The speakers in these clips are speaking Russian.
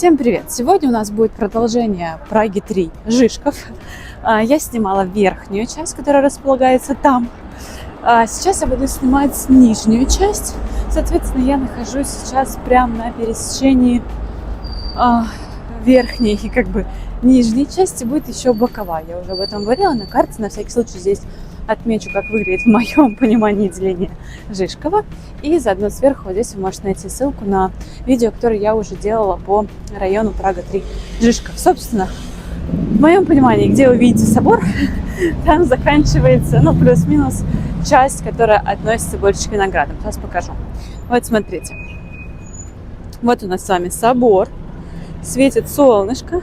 Всем привет! Сегодня у нас будет продолжение Праги 3 Žižkov. Я снимала верхнюю часть, которая располагается там. Сейчас я буду снимать нижнюю часть. Соответственно, я нахожусь сейчас прямо на пересечении верхней и нижней части. Будет еще боковая. Я уже об этом говорила на карте. На всякий случай здесь отмечу, как выглядит в моем понимании деление Žižkova. И заодно сверху здесь вы можете найти ссылку на видео, которое я уже делала по району Прага 3 Žižkov. Собственно, в моем понимании, где вы видите собор, там заканчивается, плюс-минус часть, которая относится больше к виноградам. Сейчас покажу. Вот смотрите. Вот у нас с вами собор. Светит солнышко.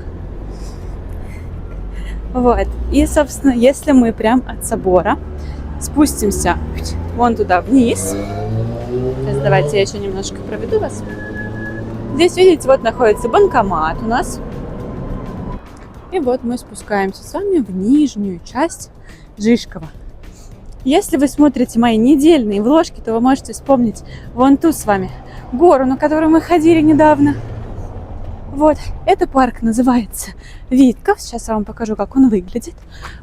Вот. И, собственно, если мы прям от собора спустимся вон туда вниз. Сейчас давайте я еще немножко проведу вас. Здесь, видите, вот находится банкомат у нас. И вот мы спускаемся с вами в нижнюю часть Žižkova. Если вы смотрите мои недельные вложки, то вы можете вспомнить вон ту с вами гору, на которую мы ходили недавно. Вот, этот парк называется Витков. Сейчас я вам покажу, как он выглядит.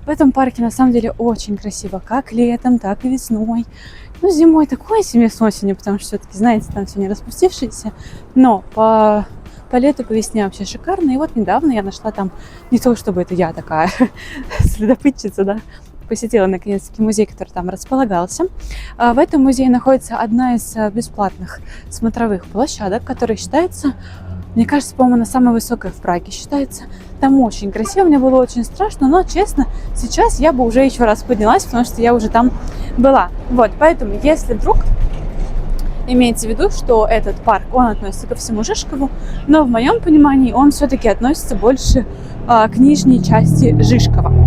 В этом парке на самом деле очень красиво, как летом, так и весной. Зимой такое себе с осенью, потому что все-таки, знаете, там все не распустившееся. Но по лету, по весне вообще шикарно. И вот недавно я нашла там, не то чтобы это я такая следопытчица, да, посетила наконец-таки музей, который там располагался. В этом музее находится одна из бесплатных смотровых площадок, которая считается, мне кажется, по-моему, она самая высокая в Праге считается. Там очень красиво, мне было очень страшно, но, честно, сейчас я бы уже еще раз поднялась, потому что я уже там была. Вот, поэтому, если вдруг имейте в виду, что этот парк, он относится ко всему Žižkovu, но в моем понимании он все-таки относится больше к нижней части Žižkova.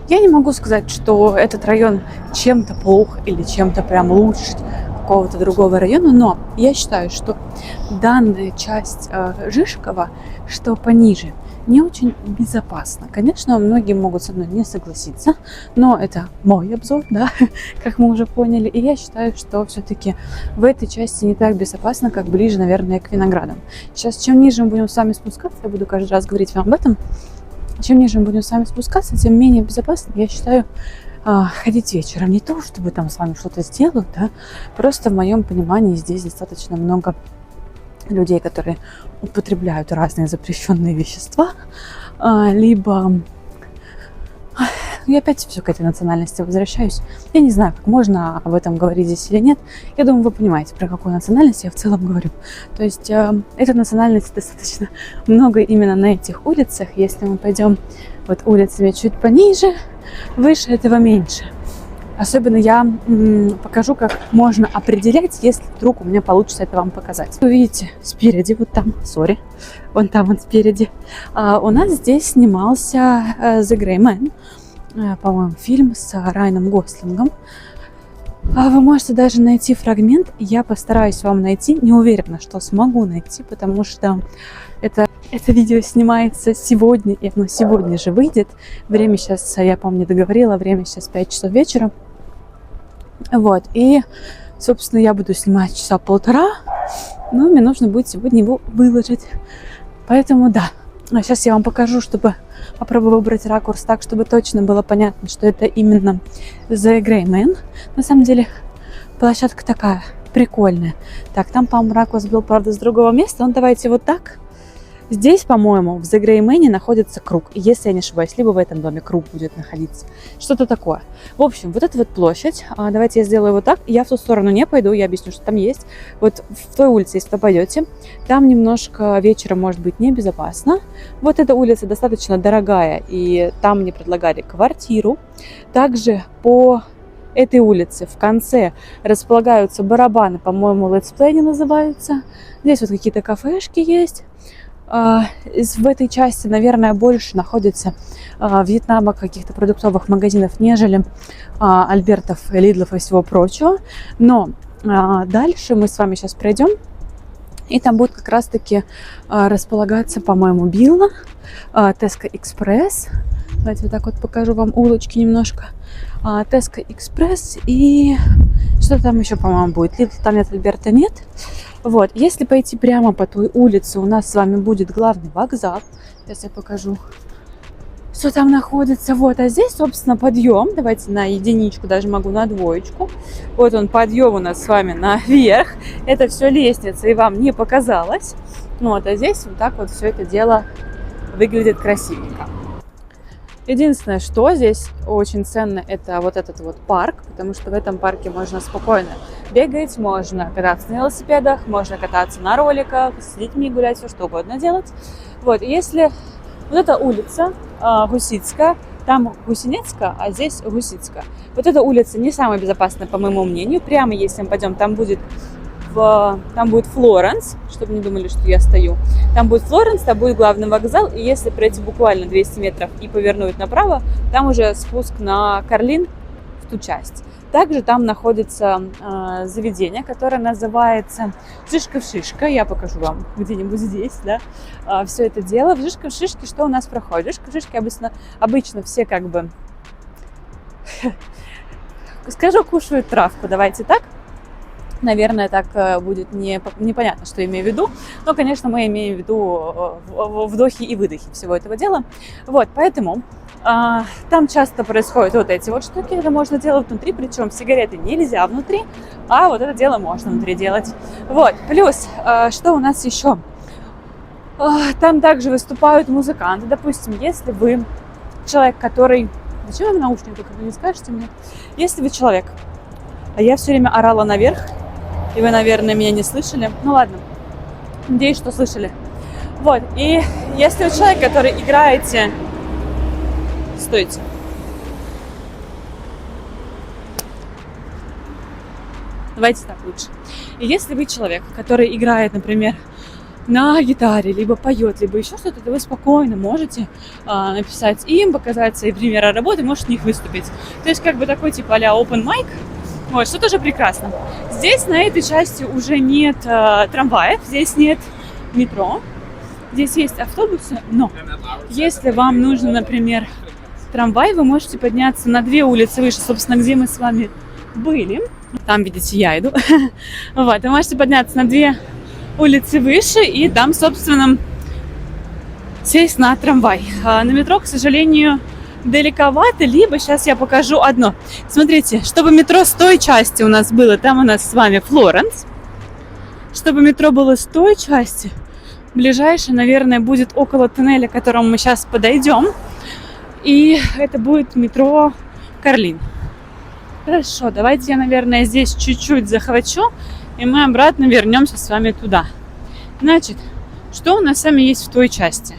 Я не могу сказать, что этот район чем-то плох или чем-то прям лучше какого-то другого района, но я считаю, что данная часть Žižkova, что пониже, не очень безопасна. Конечно, многие могут со мной не согласиться, но это мой обзор, да, как мы уже поняли. И я считаю, что все-таки в этой части не так безопасно, как ближе, наверное, к виноградам. Сейчас, чем ниже мы будем с вами спускаться, я буду каждый раз говорить вам об этом, чем ниже мы будем с вами спускаться, тем менее безопасно, я считаю, ходить вечером. Не то, чтобы там с вами что-то сделают, да, просто в моем понимании здесь достаточно много людей, которые употребляют разные запрещенные вещества, либо... Я опять все к этой национальности возвращаюсь. Я не знаю, как можно об этом говорить здесь или нет. Я думаю, вы понимаете, про какую национальность я в целом говорю. То есть этой национальности достаточно много именно на этих улицах. Если мы пойдем вот улицами чуть пониже, выше этого меньше. Особенно я покажу, как можно определять, если вдруг у меня получится это вам показать. Вы видите, спереди, вот там, вон там вот спереди, у нас здесь снимался The Gray Man, по-моему, фильм с Райаном Гослингом. Вы можете даже найти фрагмент, я постараюсь вам найти, не уверена, что смогу найти, потому что это видео снимается сегодня, и оно сегодня же выйдет. Время сейчас, я, помню, не договорила, время сейчас 5 часов вечера. Вот, и, собственно, я буду снимать часа полтора, но мне нужно будет сегодня его выложить. Поэтому, да, сейчас я вам покажу, чтобы попробую выбрать ракурс так, чтобы точно было понятно, что это именно The Gray Man. На самом деле, площадка такая прикольная. Так, там, по-моему, ракурс был, правда, с другого места. Ну, давайте вот так. Здесь, по-моему, в The Gray Man находится круг. Если я не ошибаюсь, либо в этом доме круг будет находиться. Что-то такое. В общем, вот эта вот площадь. Давайте я сделаю вот так. Я в ту сторону не пойду, я объясню, что там есть. Вот в той улице, если вы пойдете, там немножко вечером может быть небезопасно. Вот эта улица достаточно дорогая, и там мне предлагали квартиру. Также по этой улице в конце располагаются барабаны, по-моему, Let's Play они называются. Здесь вот какие-то кафешки есть. В этой части, наверное, больше находится Вьетнама, каких-то продуктовых магазинов, нежели Альбертов, Лидлов и всего прочего. Но дальше мы с вами сейчас пройдем, и там будет как раз-таки располагаться, по-моему, Билла, Tesco Express. Давайте вот так вот покажу вам улочки немножко. Tesco Express и что там еще, по-моему, будет. Lidl там нет, Альберта нет. Вот, если пойти прямо по той улице, у нас с вами будет главный вокзал. Сейчас я покажу, что там находится. Вот, а здесь, собственно, подъем. Давайте на единичку, даже могу на двоечку. Вот он, подъем у нас с вами наверх. Это все лестница, и вам не показалось. Вот, а здесь вот так вот все это дело выглядит красивенько. Единственное, что здесь очень ценно, это вот этот вот парк, потому что в этом парке можно спокойно бегать, можно кататься на велосипедах, можно кататься на роликах, с детьми гулять, все что угодно делать. Вот, если вот эта улица Гусицкая, там Гусинецкая, а здесь Гусицкая. Вот эта улица не самая безопасная, по моему мнению. Прямо если мы пойдем, там будет Флоренс, чтобы не думали, что я стою. Там будет Флоренс, там будет главный вокзал, и если пройти буквально 200 метров и повернуть направо, там уже спуск на Карлин в ту часть. Также там находится заведение, которое называется Жишка-в-Шишка. Я покажу вам где-нибудь здесь, да, все это дело. В Жишка-в-Шишке что у нас проходит? В Жишка-в-Шишке обычно все как бы, скажу, кушают травку, давайте так. Наверное, так будет непонятно, что я имею в виду. Но, конечно, мы имеем в виду вдохи и выдохи всего этого дела. Вот, поэтому там часто происходят вот эти вот штуки. Это можно делать внутри, причем сигареты нельзя внутри, а вот это дело можно внутри делать. Вот, плюс, что у нас еще? Там также выступают музыканты. Допустим, если вы человек, который... Зачем вам наушники, только вы не скажете мне? Если вы человек, а я все время орала наверх, и вы, наверное, меня не слышали. Ну ладно, надеюсь, что слышали. Вот, и если вы человек, который играете... Стойте. Давайте так лучше. И если вы человек, который играет, например, на гитаре, либо поет, либо еще что-то, то вы спокойно можете написать им, показать свои примеры работы, можете в них выступить. То есть как бы такой типа а-ля open mic. Вот, что тоже прекрасно. Здесь на этой части уже нет трамваев, здесь нет метро, здесь есть автобусы, но если вам нужно, например, трамвай, вы можете подняться на 2 улицы выше, собственно, где мы с вами были. Там, видите, я иду. Вот, вы можете подняться на 2 улицы выше и там, собственно, сесть на трамвай. На метро, к сожалению, далековато, либо сейчас я покажу одно. Смотрите, чтобы метро с той части у нас было, там у нас с вами Флоренс. Чтобы метро было с той части, ближайшее, наверное, будет около туннеля, к которому мы сейчас подойдем. И это будет метро Карлин. Хорошо, давайте я, наверное, здесь чуть-чуть захвачу, и мы обратно вернемся с вами туда. Значит, что у нас с вами есть в той части?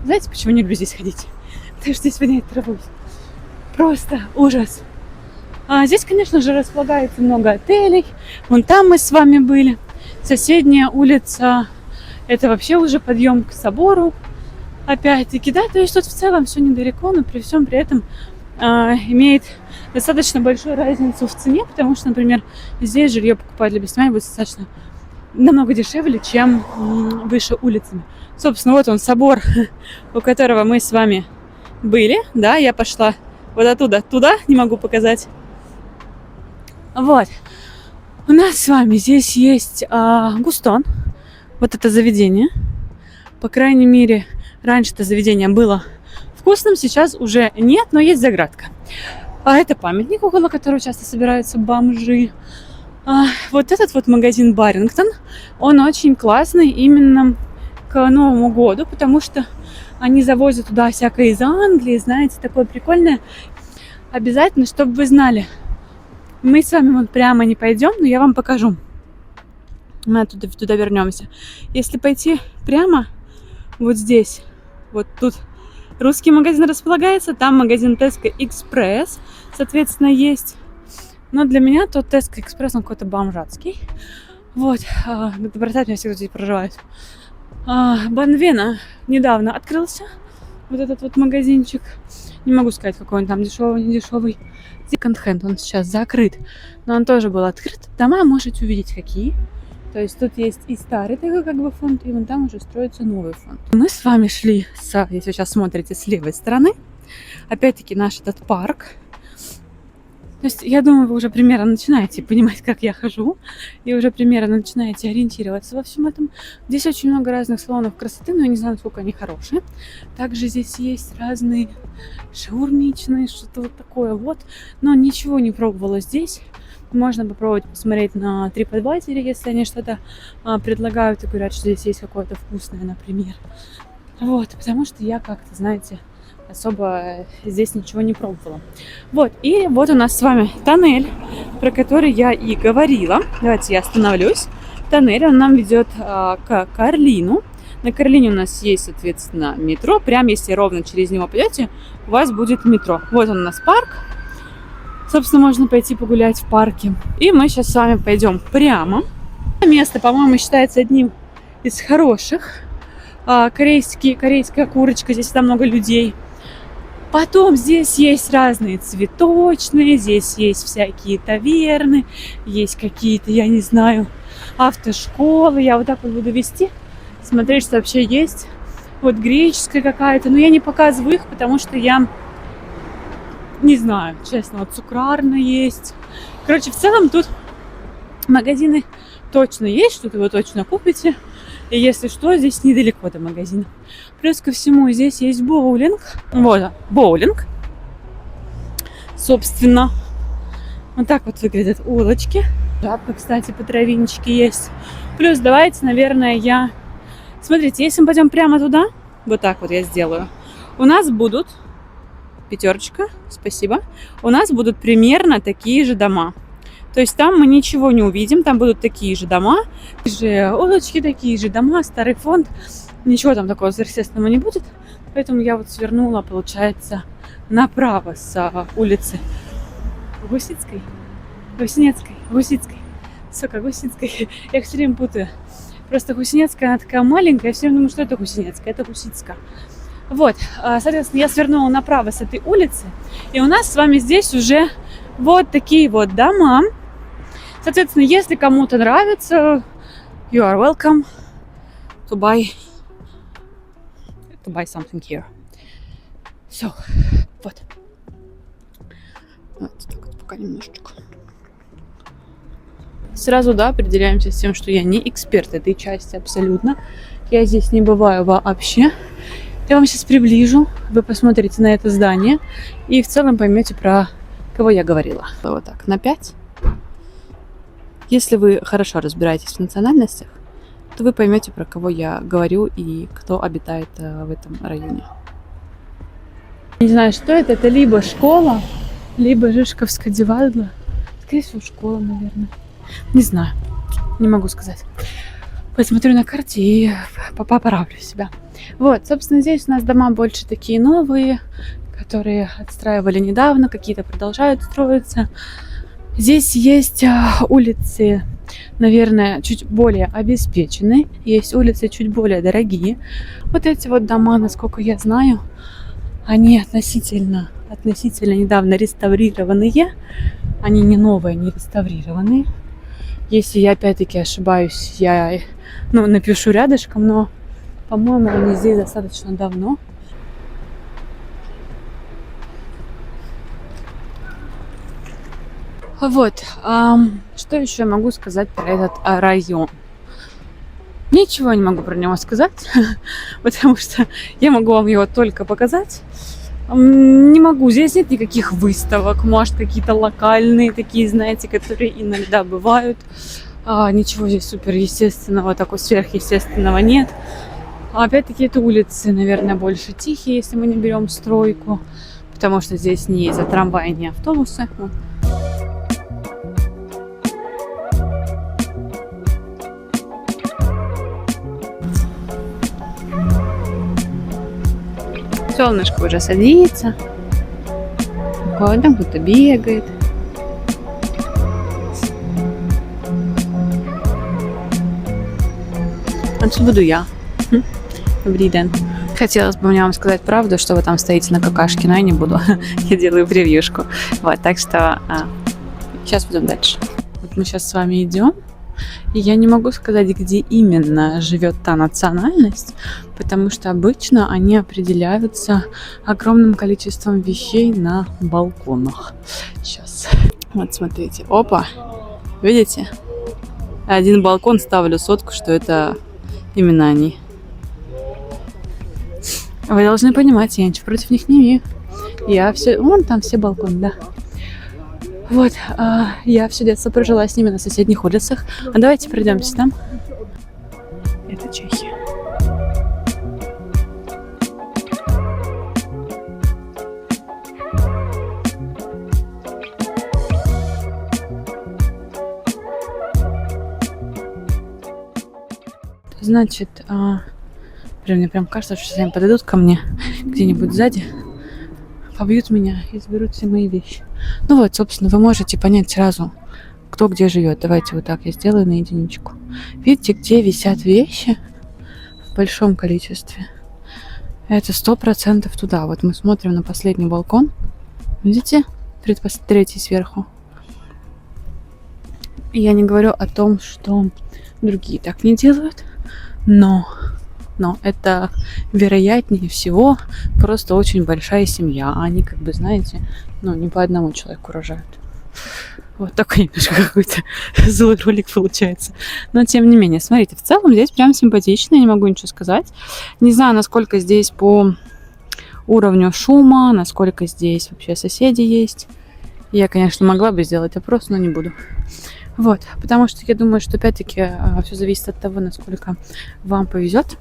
Знаете, почему не люблю здесь ходить? Потому что здесь воняет травой. Просто ужас. Здесь, конечно же, располагается много отелей. Вон там мы с вами были. Соседняя улица, это вообще уже подъем к собору. Опять-таки, да, то есть тут в целом все недалеко, но при всем при этом имеет достаточно большую разницу в цене, потому что, например, здесь жилье покупать для бессмертия будет достаточно намного дешевле, чем выше улицами. Собственно, вот он собор, у которого мы с вами были, да, я пошла вот оттуда туда, не могу показать. Вот, у нас с вами здесь есть Густон, вот это заведение, по крайней мере, раньше это заведение было вкусным, сейчас уже нет, но есть заградка. Это памятник, около которого часто собираются бомжи. Вот этот вот магазин Барингтон, он очень классный именно к Новому году, потому что они завозят туда всякое из Англии, знаете, такое прикольное. Обязательно, чтобы вы знали, мы с вами вот прямо не пойдем, но я вам покажу. Мы туда вернемся. Если пойти прямо вот здесь, вот тут русский магазин располагается, там магазин Tesco Express, соответственно, есть. Но для меня тот Tesco Express, он какой-то бомжатский. Вот, это бросать меня все, кто здесь проживает. Банвена недавно открылся, вот этот вот магазинчик. Не могу сказать, какой он там, дешевый, не дешевый. Секонд-хенд, он сейчас закрыт, но он тоже был открыт. Дома можете увидеть какие. То есть тут есть и старый такой как бы фонд, и вон там уже строится новый фонд. Мы с вами шли, если вы сейчас смотрите с левой стороны, опять-таки наш этот парк. То есть, я думаю, вы уже примерно начинаете понимать, как я хожу, и уже примерно начинаете ориентироваться во всем этом. Здесь очень много разных салонов красоты, но я не знаю, насколько они хорошие. Также здесь есть разные шаурмичные, что-то вот такое вот. Но ничего не пробовала здесь. Можно попробовать посмотреть на TripAdvisor, если они что-то предлагают и говорят, что здесь есть какое-то вкусное, например. Вот, потому что я как-то, знаете, особо здесь ничего не пробовала. Вот, и вот у нас с вами тоннель, про который я и говорила. Давайте я остановлюсь. Тоннель, он нам ведет к Карлину. На Карлине у нас есть, соответственно, метро. Прям если ровно через него пойдете, у вас будет метро. Вот он у нас парк. Собственно, можно пойти погулять в парке. И мы сейчас с вами пойдем прямо. Место, по-моему, считается одним из хороших. Корейская курочка. Здесь всегда много людей. Потом здесь есть разные цветочные. Здесь есть всякие таверны. Есть какие-то, я не знаю, автошколы. Я вот так вот буду вести. Смотреть, что вообще есть. Вот греческая какая-то. Но я не показываю их, потому что я... Не знаю, честно, вот цукрарна есть. Короче, в целом тут магазины точно есть, что-то вы точно купите. И если что, здесь недалеко до магазина. Плюс ко всему, здесь есть боулинг. Вот, боулинг. Собственно, вот так вот выглядят улочки. Жабка, кстати, по травиночке есть. Плюс давайте, наверное, я... Смотрите, если мы пойдем прямо туда, вот так вот я сделаю, у нас будут... Пятерочка, спасибо. У нас будут примерно такие же дома. То есть там мы ничего не увидим, там будут такие же дома, такие же улочки, такие же дома, старый фонд. Ничего там такого сверхъестественного не будет. Поэтому я вот свернула, получается, направо с улицы Гусицкой. Сука, Гусицкой. Я их все время путаю. Просто Гусинецкая, она такая маленькая, я все время думаю, что это Гусинецкая, это Гусицка. Вот, соответственно, я свернула направо с этой улицы, и у нас с вами здесь уже вот такие вот дома. Соответственно, если кому-то нравится, you are welcome to buy something here. Все, вот. Вот так вот пока немножечко. Сразу, да, определяемся с тем, что я не эксперт этой части абсолютно. Я здесь не бываю вообще. Я вам сейчас приближу, вы посмотрите на это здание и в целом поймете, про кого я говорила. Вот так, на 5. Если вы хорошо разбираетесь в национальностях, то вы поймете, про кого я говорю и кто обитает в этом районе. Не знаю, что это. Это либо школа, либо Жишковская дивадла. Скорее всего, школа, наверное. Не знаю, не могу сказать. Посмотрю на карте и поправлю себя. Вот, собственно, здесь у нас дома больше такие новые, которые отстраивали недавно, какие-то продолжают строиться. Здесь есть улицы, наверное, чуть более обеспеченные, есть улицы чуть более дорогие. Вот эти вот дома, насколько я знаю, они относительно недавно реставрированные. Они не новые, они реставрированные. Если я опять-таки ошибаюсь, я напишу рядышком, но, по-моему, они здесь достаточно давно. Вот, что еще я могу сказать про этот район? Ничего не могу про него сказать, потому что я могу вам его только показать. Не могу, здесь нет никаких выставок, может, какие-то локальные такие, знаете, которые иногда бывают. Ничего здесь суперестественного, такого сверхъестественного нет. Опять-таки, это улицы, наверное, больше тихие, если мы не берем стройку, потому что здесь не ездят трамваи, не автобусы. Солнышко уже садится. Там кто-то бегает. Отсюда буду я. Добрый день. Хотелось бы мне вам сказать правду, что вы там стоите на какашке, но я не буду. Я делаю превьюшку. Вот, так что сейчас пойдем дальше. Вот мы сейчас с вами идем. И я не могу сказать, где именно живет та национальность, потому что обычно они определяются огромным количеством вещей на балконах. Сейчас. Вот смотрите, опа, видите? Один балкон ставлю сотку, что это именно они. Вы должны понимать, я ничего против них не имею. Я все... Вон там все балконы, да. Вот, я все детство прожила с ними на соседних улицах. А давайте пройдемся там. Это Чехия. Значит, мне прям кажется, что если они подойдут ко мне где-нибудь сзади, побьют меня и заберут все мои вещи. Ну вот, собственно, вы можете понять сразу, кто где живет. Давайте вот так я сделаю на единичку. Видите, где висят вещи в большом количестве? Это 100% туда. Вот мы смотрим на последний балкон. Видите? Третий сверху. И я не говорю о том, что другие так не делают, но это вероятнее всего просто очень большая семья. Они, как бы, знаете, не по одному человеку рожают. Вот такой немножко какой-то злой ролик получается. Но тем не менее, смотрите, в целом здесь прям симпатично, я не могу ничего сказать. Не знаю, насколько здесь по уровню шума, насколько здесь вообще соседи есть. Я, конечно, могла бы сделать опрос, но не буду. Вот, потому что я думаю, что опять-таки все зависит от того, насколько вам повезет,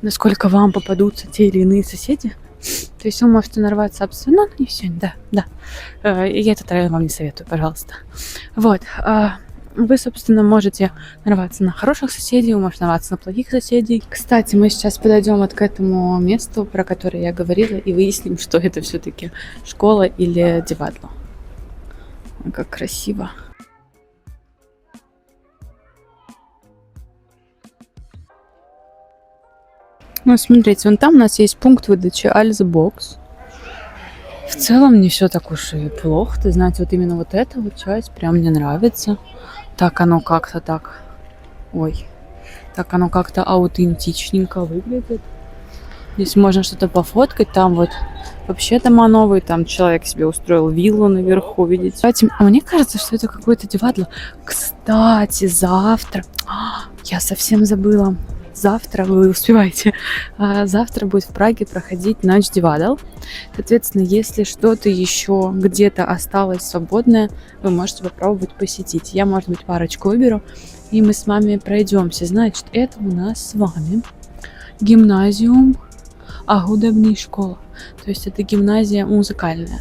насколько вам попадутся те или иные соседи. То есть вы можете нарваться абсолютно не все, да. Я этот район вам не советую, пожалуйста. Вот, вы, собственно, можете нарваться на хороших соседей, вы можете нарваться на плохих соседей. Кстати, мы сейчас подойдем вот к этому месту, про которое я говорила, и выясним, что это все-таки школа или Дивадло. Как красиво. Ну, смотрите, вон там у нас есть пункт выдачи Альзбокс. В целом не все так уж и плохо. Ты знаете, вот именно вот эта вот часть прям мне нравится. Так оно как-то так... Ой. Так оно как-то аутентичненько выглядит. Здесь можно что-то пофоткать. Там вот вообще дома новые. Там человек себе устроил виллу наверху, видите. Кстати, мне кажется, что это какое-то Дивадло. Кстати, завтра... Я совсем забыла. Завтра вы успеваете. Завтра будет в Праге проходить Ночь Дивадл. Соответственно, если что-то еще где-то осталось свободное, вы можете попробовать посетить. Я, может быть, парочку выберу, и мы с вами пройдемся. Значит, это у нас с вами гимназиум Агудебный школа. То есть это гимназия музыкальная.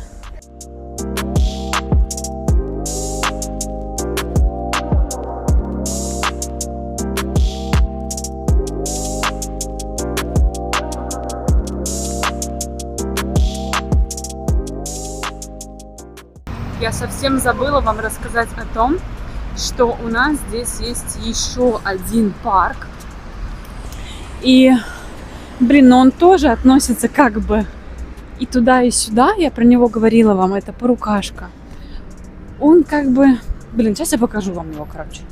Я совсем забыла вам рассказать о том, что у нас здесь есть еще один парк. И, но он тоже относится как бы и туда, и сюда. Я про него говорила вам, это Порукашка. Он как бы... сейчас я покажу вам его, короче.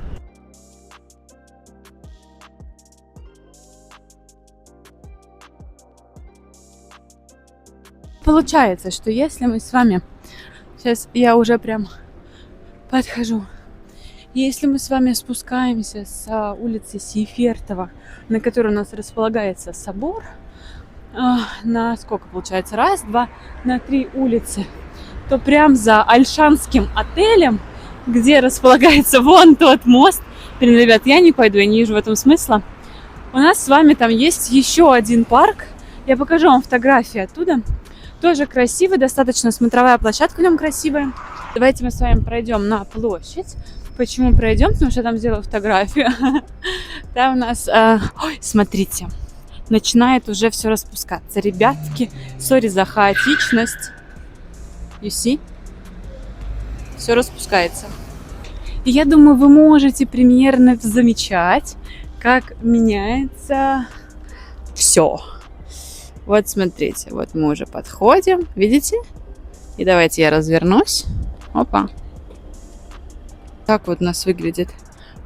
Получается, что если мы с вами... Сейчас я уже прям подхожу. Если мы с вами спускаемся с улицы Сейфертова, на которой у нас располагается собор, на сколько получается? Раз, два, на 3 улицы, то прям за Альшанским отелем, где располагается вон тот мост, ребят, я не пойду, я не вижу в этом смысла. У нас с вами там есть еще один парк. Я покажу вам фотографии оттуда. Тоже красивый, достаточно смотровая площадка в нем красивая. Давайте мы с вами пройдем на площадь. Почему пройдем? Потому что я там сделала фотографию. Там у нас... Ой, смотрите. Начинает уже все распускаться. Ребятки, сори за хаотичность. You see? Все распускается. И я думаю, вы можете примерно замечать, как меняется все. Вот смотрите, вот мы уже подходим, видите? И давайте я развернусь. Опа. Так вот у нас выглядит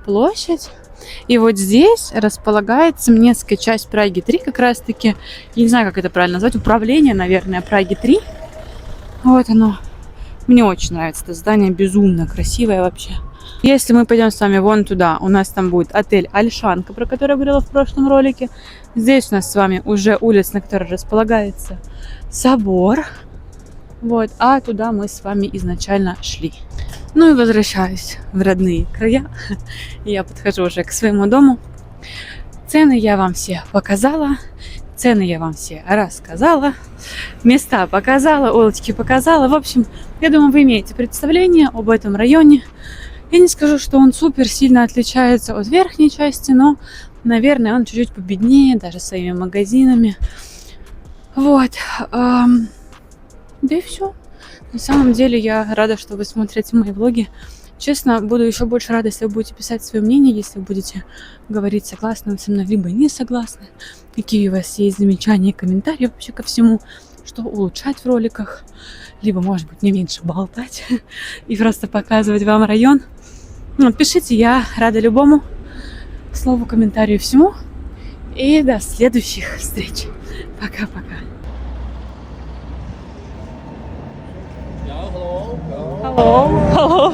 площадь. И вот здесь располагается Мнецкая часть Праги 3, как раз таки, я не знаю, как это правильно назвать, управление, наверное, Праги 3. Вот оно. Мне очень нравится это здание, безумно красивое вообще. Если мы пойдем с вами вон туда, у нас там будет отель Альшанка, про который я говорила в прошлом ролике. Здесь у нас с вами уже улица, на которой располагается собор. Вот, а туда мы с вами изначально шли. Ну и возвращаюсь в родные края. Я подхожу уже к своему дому. Цены я вам все показала. Цены я вам все рассказала. Места показала, улочки показала. В общем, я думаю, вы имеете представление об этом районе. Я не скажу, что он супер сильно отличается от верхней части, но, наверное, он чуть-чуть победнее, даже своими магазинами. Вот. Да и все. На самом деле я рада, что вы смотрите мои влоги. Честно, буду еще больше рада, если вы будете писать свое мнение, если вы будете говорить, согласны вы со мной, либо не согласны. Какие у вас есть замечания, комментарии вообще ко всему, что улучшать в роликах. Либо, может быть, не меньше болтать и просто показывать вам район. Ну, пишите, я рада любому слову, комментарию, всему. И до следующих встреч. Пока-пока. Hello. Hello.